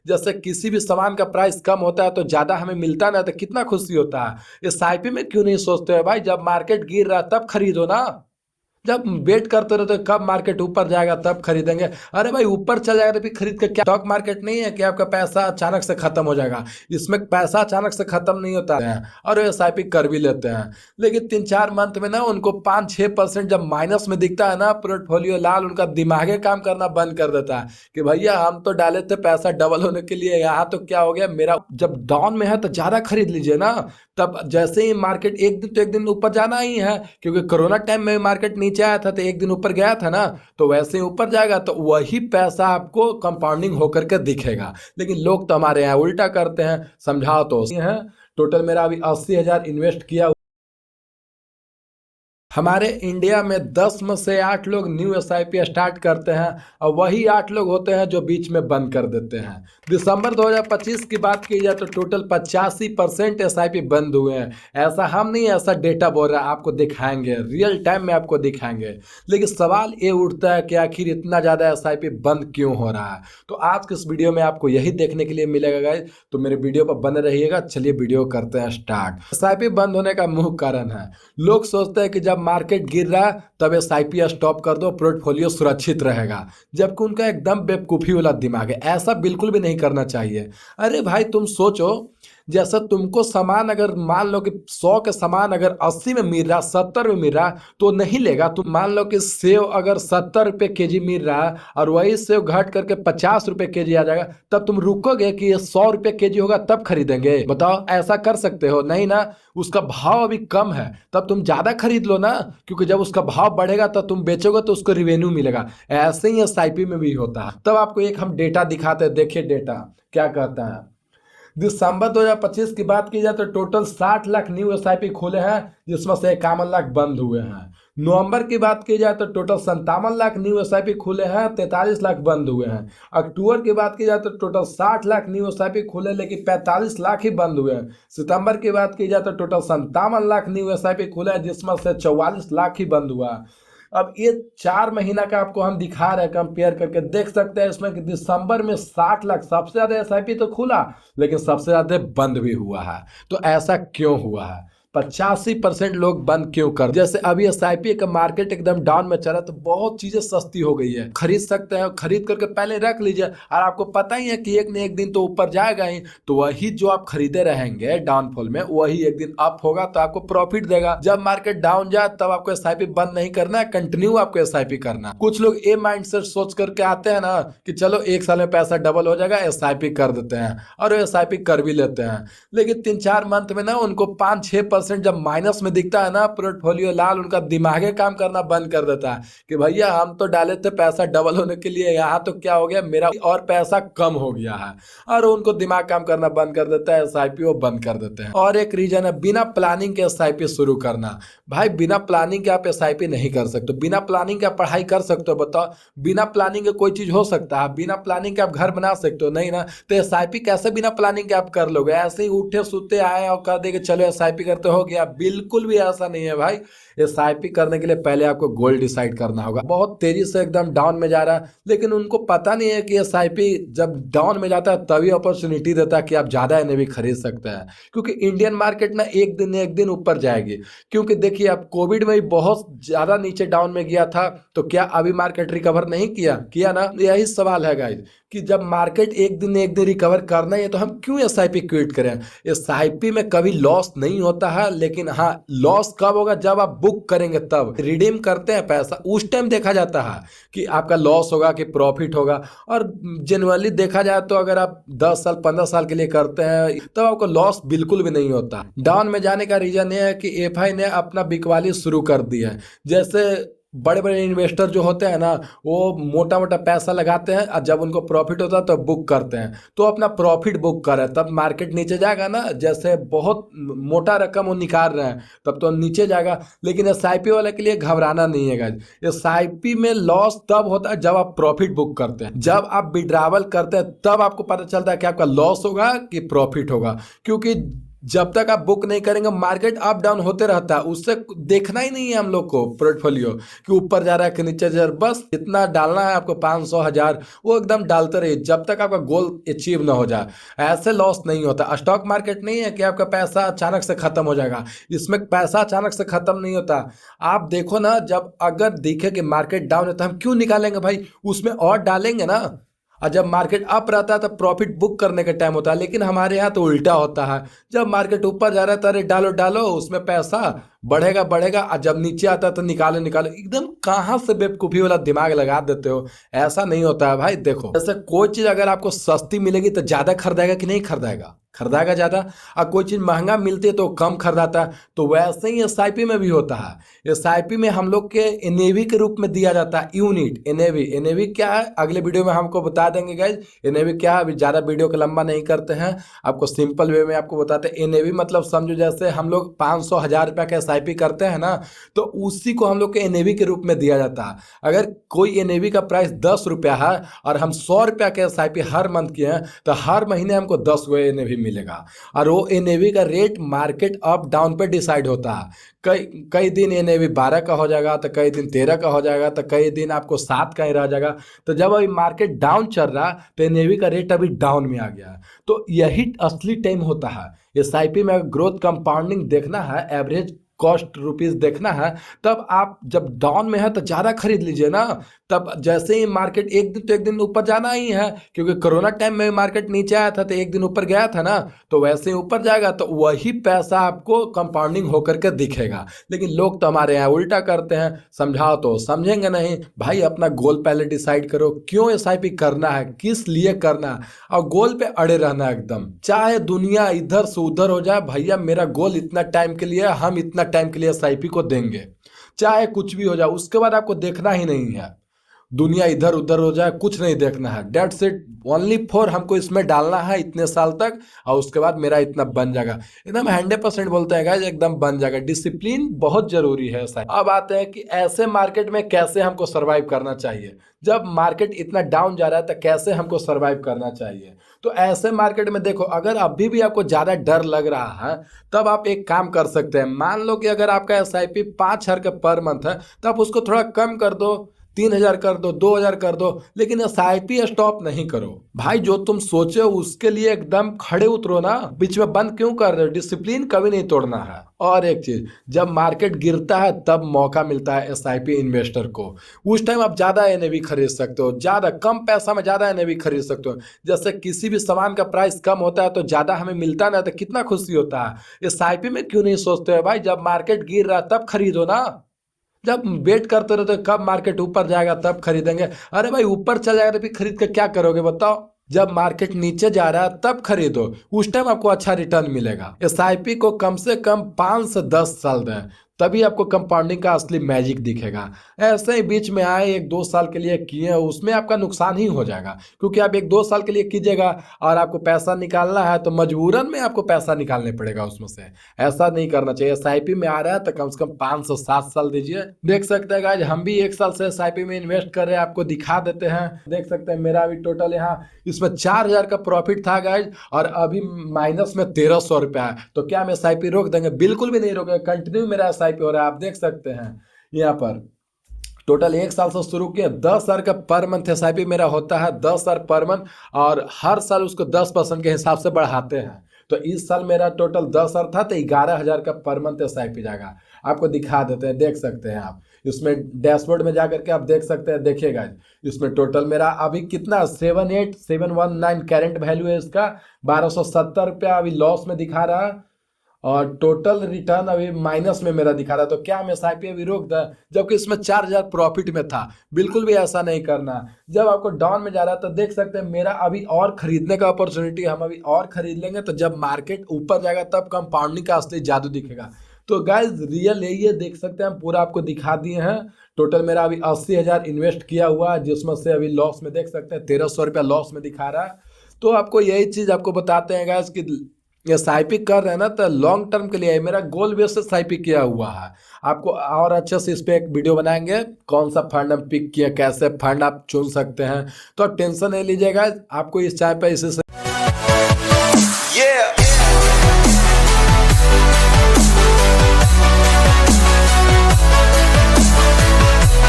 जैसे किसी भी सामान का प्राइस कम होता है तो ज़्यादा हमें मिलता ना, तो कितना खुशी होता है। एसआईपी में क्यों नहीं सोचते हो भाई, जब मार्केट गिर रहा है तब खरीदो ना। जब वेट करते रहते कब मार्केट ऊपर जाएगा तब खरीदेंगे। अरे भाई ऊपर चल जाएगा तो फिर खरीद के क्या, स्टॉक मार्केट नहीं है कि आपका पैसा अचानक से खत्म हो जाएगा। इसमें पैसा अचानक से खत्म नहीं होता है, और एसआईपी कर भी लेते हैं। लेकिन 3-4 मंथ में ना उनको 5-6% जब माइनस में दिखता है ना पोर्टफोलियो लाल, उनका दिमागे काम करना बंद कर देता है कि भैया हम तो डाले थे पैसा डबल होने के लिए, यहाँ तो क्या हो गया मेरा। जब डाउन में है तो ज़्यादा खरीद लीजिए ना। तब जैसे ही मार्केट एक दिन तो एक दिन ऊपर जाना ही है, क्योंकि कोरोना टाइम में मार्केट नीचे आया था तो एक दिन ऊपर गया था ना, तो वैसे ही ऊपर जाएगा तो वही पैसा आपको कंपाउंडिंग होकर के दिखेगा। लेकिन लोग तो हमारे यहाँ उल्टा करते हैं। समझाओ तो है। टोटल मेरा अभी 80,000 इन्वेस्ट किया। हमारे इंडिया में 10 में से 8 लोग न्यू एसआईपी स्टार्ट करते हैं, और वही 8 लोग होते हैं जो बीच में बंद कर देते हैं। दिसंबर 2025 की बात की जाए तो टोटल 85% एसआईपी बंद हुए हैं। ऐसा हम नहीं, ऐसा डेटा बोल रहा है, आपको दिखाएंगे रियल टाइम में, आपको दिखाएंगे। लेकिन सवाल ये उठता है कि आखिर इतना ज़्यादा एसआईपी बंद क्यों हो रहा है। तो आज के इस वीडियो में आपको यही देखने के लिए मिलेगा गाइस, तो मेरे वीडियो पर बने रहिएगा। चलिए वीडियो करते हैं स्टार्ट। एसआईपी बंद होने का मुख्य कारण है, लोग सोचते हैं कि जब मार्केट गिर रहा है तब एसआईपी स्टॉप कर दो, पोर्टफोलियो सुरक्षित रहेगा। जबकि उनका एकदम बेवकूफ़ी वाला दिमाग है, ऐसा बिल्कुल भी नहीं करना चाहिए। अरे भाई तुम सोचो, जैसा तुमको सामान अगर मान लो कि 100 के सामान अगर 80 में मिल रहा, 70 में मिल रहा, तो नहीं लेगा। तुम मान लो कि सेव अगर 70 रुपये के जी मिल रहा है और वही सेव घट करके 50 रुपये के जी आ जाएगा, तब तुम रुकोगे कि ये 100 रुपये के जी होगा तब खरीदेंगे? बताओ, ऐसा कर सकते हो? नहीं ना। उसका भाव अभी कम है तब तुम ज़्यादा खरीद लो ना, क्योंकि जब उसका भाव बढ़ेगा तब तुम बेचोगे तो उसको रिवेन्यू मिलेगा। ऐसे ही एसआईपी में भी होता है। तब आपको एक हम डेटा दिखाते हैं, देखिए डेटा क्या कहता है। दिसंबर 2025 की बात की जाए तो टोटल 60 लाख न्यू एसआईपी खुले हैं, जिसमें से 51 लाख बंद हुए हैं। नवंबर की बात की जाए तो टोटल 57 लाख न्यू एसआईपी खुले हैं, 43 लाख बंद हुए हैं। अक्टूबर की बात की जाए तो टोटल 60 लाख न्यू एसआईपी खुले, लेकिन 45 लाख ही बंद हुए हैं। सितंबर की बात की जाए तो टोटल 57 लाख न्यू एसआईपी खुले हैं, जिसमें से 44 लाख ही बंद हुआ। अब ये 4 महीना का आपको हम दिखा रहे हैं, कंपेयर करके देख सकते हैं इसमें कि दिसंबर में 60 लाख सबसे ज़्यादा एसआईपी तो खुला, लेकिन सबसे ज़्यादा बंद भी हुआ है। तो ऐसा क्यों हुआ है? 85% लोग बंद क्यों कर, जैसे अभी एसआईपी का मार्केट एकदम डाउन में चला तो बहुत चीजें सस्ती हो गई है, खरीद सकते हैं, खरीद करके पहले रख लीजिए। और आपको पता ही है कि एक न एक दिन तो ऊपर जाएगा ही, तो वही जो आप खरीदे रहेंगे डाउनफॉल में, वही एक दिन अप होगा तो आपको प्रॉफिट देगा। जब मार्केट डाउन जाए तब आपको एसआईपी बंद नहीं करना है, कंटिन्यू आपको एसआईपी करना। कुछ लोग ये माइंड सेट सोच करके आते हैं ना कि चलो 1 साल में पैसा डबल हो जाएगा, एसआईपी कर देते हैं, और एसआईपी कर भी लेते हैं। लेकिन 3-4 मंथ में ना उनको 5-6% जब माइनस में दिखता है ना पोर्टफोलियो लाल, उनका दिमागे काम करना बंद कर देता है कि भैया हम तो डाले थे पैसा डबल होने के लिए, यहाँ तो क्या हो गया मेरा, और पैसा कम हो गया है। और उनको दिमाग काम करना बंद कर देता है, एसआईपी वो बंद कर देते हैं। और एक रीजन है बिना प्लानिंग के एसआईपी शुरू करना। भाई बिना प्लानिंग के आप एसआईपी नहीं कर सकते, बिना प्लानिंग के आप पढ़ाई कर सकते हो? बताओ, बिना प्लानिंग के कोई चीज हो सकता है? बिना प्लानिंग के आप घर बना सकते हो? नहीं ना। तो एसआईपी कैसे बिना प्लानिंग के आप कर लोगे? ऐसे ही उठे सुते आए और कर देंगे चलो एसआईपी करते हो गया? बिल्कुल भी ऐसा नहीं है भाई। एसआईपी करने के लिए पहले आपको गोल डिसाइड करना होगा। बहुत तेजी से एकदम डाउन में जा रहा है, लेकिन उनको पता नहीं है कि एसआईपी जब डाउन में जाता है तभी अपॉर्चुनिटी देता है कि आप ज़्यादा एनएवी भी खरीद सकते हैं, क्योंकि इंडियन मार्केट ना एक दिन ऊपर जाएगी। क्योंकि देखिए अब कोविड में भी बहुत ज़्यादा नीचे डाउन में गया था, तो क्या अभी मार्केट रिकवर नहीं किया ना? यही सवाल है गाइज कि जब मार्केट एक दिन रिकवर करना है तो हम क्यों एसआईपी क्विट करें? एसआईपी में कभी लॉस नहीं होता है, लेकिन हाँ लॉस कब होगा? जब आप बुक करेंगे, तब रिडीम करते हैं पैसा, उस टाइम देखा जाता है कि आपका लॉस होगा कि प्रॉफिट होगा। और जनरली देखा जाए तो अगर आप 10 साल 15 साल के लिए करते हैं तब आपको लॉस बिल्कुल भी नहीं होता। डाउन में जाने का रीजन ये है कि एफआई ने अपना बिकवाली शुरू कर दी है। जैसे बड़े बड़े इन्वेस्टर जो होते हैं ना, वो मोटा मोटा पैसा लगाते हैं और जब उनको प्रॉफिट होता है तो बुक करते हैं, तो अपना प्रॉफिट बुक करें, तब मार्केट नीचे जाएगा ना। जैसे बहुत मोटा रकम वो निकाल रहे हैं तब तो नीचे जाएगा। लेकिन एसआईपी वाले के लिए घबराना नहीं है गाइस। एसआईपी में लॉस तब होता है जब आप प्रॉफिट बुक करते हैं। जब आप विड्रावल करते हैं तब आपको पता चलता है कि आपका लॉस होगा कि प्रॉफिट होगा। क्योंकि जब तक आप बुक नहीं करेंगे मार्केट अप डाउन होते रहता है, उससे देखना ही नहीं है हम लोग को पोर्टफोलियो कि ऊपर जा रहा है कि नीचे जा रहा है। बस इतना डालना है आपको 500 1000, वो एकदम डालते रहिए जब तक आपका गोल अचीव ना हो जाए। ऐसे लॉस नहीं होता। स्टॉक मार्केट नहीं है कि आपका पैसा अचानक से खत्म हो जाएगा, इसमें पैसा अचानक से खत्म नहीं होता। आप देखो ना, जब अगर दिखे कि मार्केट डाउन है तो हम क्यों निकालेंगे भाई, उसमें और डालेंगे ना। और जब मार्केट अप रहता है तब प्रॉफिट बुक करने का टाइम होता है, लेकिन हमारे यहाँ तो उल्टा होता है। जब मार्केट ऊपर जा रहा है तो अरे डालो डालो, उसमें पैसा बढ़ेगा बढ़ेगा, और जब नीचे आता है तो निकालो निकालो। एकदम कहाँ से बेवकूफ़ी वाला दिमाग लगा देते हो, ऐसा नहीं होता है भाई। देखो जैसे कोई चीज़ अगर आपको सस्ती मिलेगी तो ज़्यादा खरीदेगा कि नहीं खरीदेगा, खरीदेगा ज़्यादा। और कोई चीज़ महंगा मिलती है तो कम खरीदाता है। तो वैसे ही एसआईपी में भी होता है। एसआईपी में हम लोग के एनएवी के रूप में दिया जाता है यूनिट। एनएवी एनएवी क्या है अगले वीडियो में हमको बता देंगे गाइज। एनएवी क्या है, अभी ज़्यादा वीडियो को लंबा नहीं करते हैं, आपको सिंपल वे में आपको बताते हैं। एनएवी मतलब समझो जैसे हम लोग 500 1000 रुपये का एसआईपी करते हैं ना, तो उसी को हम लोग के एनएवी के रूप में दिया जाता है। अगर कोई एनएवी का प्राइस 10 रुपया है और हम 100 रुपया के एसआईपी हर मंथ किए हैं, तो हर महीने हमको 10 गो एनएवी मिलेगा। और वो एनएवी का रेट मार्केट अप डाउन पे डिसाइड होता है। कई कई दिन एनएवी 12 का हो जाएगा, तो कई दिन 13 का हो जाएगा, तो कई दिन आपको 7 का ही रह जाएगा। तो जब अभी मार्केट डाउन चल रहा है तो एनएवी का रेट अभी डाउन में आ गया है। तो यही असली टाइम होता है। एसआईपी में ग्रोथ कंपाउंडिंग देखना है, एवरेज कॉस्ट रुपीज देखना है, तब आप जब डाउन में है तो ज़्यादा खरीद लीजिए ना। तब जैसे ही मार्केट एक दिन तो एक दिन ऊपर जाना ही है, क्योंकि कोरोना टाइम में मार्केट नीचे आया था तो एक दिन ऊपर गया था ना, तो वैसे ही ऊपर जाएगा तो वही पैसा आपको कंपाउंडिंग होकर के दिखेगा। लेकिन लोग तो हमारे यहाँ उल्टा करते हैं, समझाओ तो समझेंगे नहीं। भाई अपना गोल पहले डिसाइड करो, क्यों एसआईपी करना है, किस लिए करना है, और गोल पे अड़े रहना है एकदम। चाहे दुनिया इधर से उधर हो जाए, भैया मेरा गोल इतना टाइम के लिए, हम इतना टाइम के लिए एसआईपी को देंगे। चाहे कुछ भी हो जाए, उसके बाद आपको देखना ही नहीं है। दुनिया इधर उधर हो जाए, कुछ नहीं देखना है। डेट्स इट, ओनली फॉर हमको इसमें डालना है इतने साल तक, और उसके बाद मेरा इतना बन जाएगा। एकदम 100% बोलते हैं गाइस, एकदम बन जाएगा। डिसिप्लिन बहुत जरूरी है ऐसा। अब आते हैं कि ऐसे मार्केट में कैसे हमको सर्वाइव करना चाहिए। जब मार्केट इतना डाउन जा रहा है तो कैसे हमको सर्वाइव करना चाहिए। तो ऐसे मार्केट में देखो, अगर अभी भी आपको ज़्यादा डर लग रहा है, तब आप एक काम कर सकते हैं। मान लो कि अगर आपका एसआईपी 5000 का पर मंथ है, तो आप उसको थोड़ा कम कर दो, 3000 कर दो, 2000 कर दो, लेकिन एसआईपी स्टॉप नहीं करो। भाई जो तुम सोचे हो उसके लिए एकदम खड़े उतरो ना, बीच में बंद क्यों कर रहे हो। डिसिप्लिन कभी नहीं तोड़ना है। और एक चीज, जब मार्केट गिरता है तब मौका मिलता है एसआईपी इन्वेस्टर को। उस टाइम आप ज्यादा एनएवी खरीद सकते हो, ज्यादा कम पैसा में ज्यादा एनएवी खरीद सकते हो। जैसे किसी भी सामान का प्राइस कम होता है तो ज्यादा हमें मिलता ना, तो कितना खुशी होता है। एसआईपी में क्यों नहीं सोचते हो भाई, जब मार्केट गिर रहा है तब खरीदो ना। जब वेट करते रहते कब मार्केट ऊपर जाएगा तब खरीदेंगे, अरे भाई ऊपर चल जाएगा तो फिर खरीद के क्या करोगे बताओ। जब मार्केट नीचे जा रहा है तब खरीदो, उस टाइम आपको अच्छा रिटर्न मिलेगा। एसआईपी को कम से कम 5 से 10 साल दें, तभी आपको कंपाउंडिंग का असली मैजिक दिखेगा। ऐसे ही बीच में आए 1-2 साल के लिए किए, उसमें आपका नुकसान ही हो जाएगा। क्योंकि आप 1-2 साल के लिए कीजिएगा और आपको पैसा निकालना है तो मजबूरन में आपको पैसा निकालने पड़ेगा उसमें से। ऐसा नहीं करना चाहिए। एसआईपी में आ रहा है तो कम से कम 5 से 7 साल दीजिए। देख सकते हैं गाइज, हम भी 1 साल से एसआईपी में इन्वेस्ट कर रहे हैं, आपको दिखा देते हैं। देख सकते हैं मेरा अभी टोटल यहाँ इसमें 4000 का प्रॉफिट था गाइज, और अभी माइनस में 1300 रुपया है। तो क्या हम एसआईपी रोक देंगे? बिल्कुल भी नहीं रोकेंगे, कंटिन्यू मेरा एसआईपी हो रहा है। आप देख सकते हैं यहाँ पर टोटल 1 साल से शुरू किया, 10,000 का पर मंथ एसआईपी मेरा होता है, 10,000 पर मंथ, और हर साल उसको 10% के हिसाब से बढ़ाते हैं। तो इस साल मेरा टोटल 10,000 था तो 11,000 का पर मंथ एसआईपी जाएगा। आपको दिखा देते हैं, देख सकते हैं आप इसमें डैशबोर्ड में जाकर के आप देख सकते हैं। देखिएगा इसमें टोटल मेरा अभी कितना 78719 करेंट वैल्यू है इसका, 1270 रुपया अभी लॉस में दिखा रहा है, और टोटल रिटर्न अभी माइनस में मेरा दिखा रहा है। तो क्या हम एसआईपी अभी रोक दें, जबकि इसमें 4000 प्रॉफिट में था? बिल्कुल भी ऐसा नहीं करना। जब आपको डाउन में जा रहा है तो देख सकते हैं मेरा अभी और खरीदने का अपॉर्चुनिटी, हम अभी और खरीद लेंगे। तो जब मार्केट ऊपर जाएगा तब कंपाउंडिंग का असली जादू दिखेगा। तो गाइज रियल यही है, देख सकते हैं हम पूरा आपको दिखा दिए हैं। टोटल मेरा अभी 80,000 इन्वेस्ट किया हुआ है, जिसमें से अभी लॉस में देख सकते हैं 1300 रुपया लॉस में दिखा रहा है। तो आपको यही चीज़ आपको बताते हैं गाइज कि एसआईपी कर रहे हैं ना तो लॉन्ग टर्म के लिए है। मेरा गोल बेस एसआईपी किया हुआ है। आपको और अच्छे से इस पर एक वीडियो बनाएंगे, कौन सा फंड हम पिक किया, कैसे फंड आप चुन सकते हैं। तो आप टेंशन नहीं लीजिएगा, आपको इस चाय पे इसी से